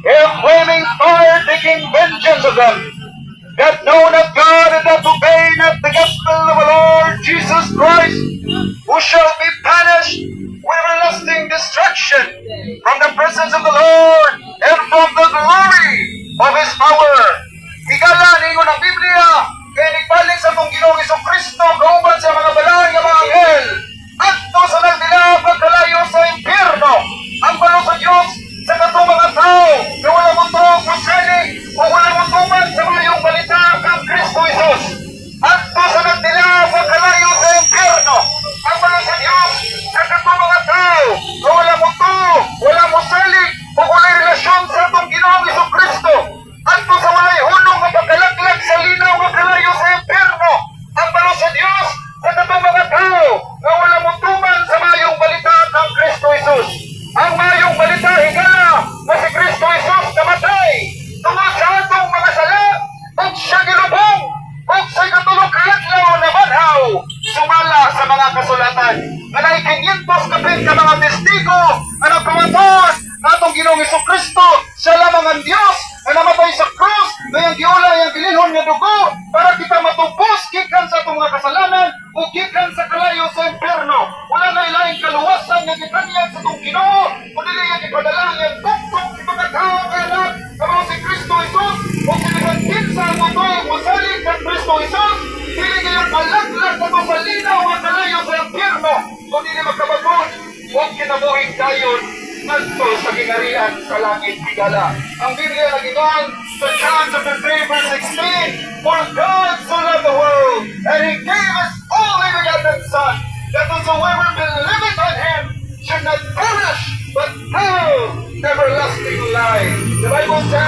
a flaming fire taking vengeance of them, that know not God and that obey not the gospel of our Lord Jesus Christ, who shall be punished with everlasting destruction from the presence of the Lord and from the glory of His power. Higala ningon ang Biblia, kaya nagbalik sa itong Ginoong Jesucristo, kauban sa mga balay ng mga anghel, adto sa nagdila pagkalayo sa impyerno, ang balo sa Diyos sa katong mga tao, na wala mo ito masalig o wala mo tuman sa mayong balita kang Kristo Jesus. Adto sa nagdila pagkalayo sa impyerno, ang balo sa Diyos sa katong mga tao, na wala mo ito, wala mo salig o wala relasyon sa itong Ginoong Jesucristo. Adto sa walay hunong na pagkalaglag sa linaw nga kalayo sa impyerno, ang balo sa Diyos sa katong mga tao, na wala mo tuman sa mayong balita kang Kristo Jesus. Ang mayong balita higala na si Kristo Jesus namatay tungod sa atong mga sala at siya gilubong at sa katulong kaadlaw na banhaw sumala sa mga kasulatan. Kanay 500 kapit ka mga testigo na nagpamatos na atong Ginoong Jesucristo siya lamang ang Diyos na namatay sa krus na yung giulay ang gilinhon nga dugo para kita matubos gikan sa atong mga kasalanan o gikan sa kalayo sa impyerno. Wala na ilaing kaluwasan nga gitanyag sa itong Ginoo kundi niya ipadala niya tuktok sa mga tao kayanak na si Kristo Jesus o sinihantin sa mundo masalig ng Kristo Jesus. Dili ngayon malaglag sa itong malinaw ang kalayo sa impyerno kundi niya magkabagon huwag kinabuhing dayon nagto sa gingarian sa langit higala. Ang Biblia nagingon sa John chapter 3 verse 16, for God so loved the world and He gave His only begotten Son, that whosoever believeth on Him should not perish but have everlasting life. The Bible says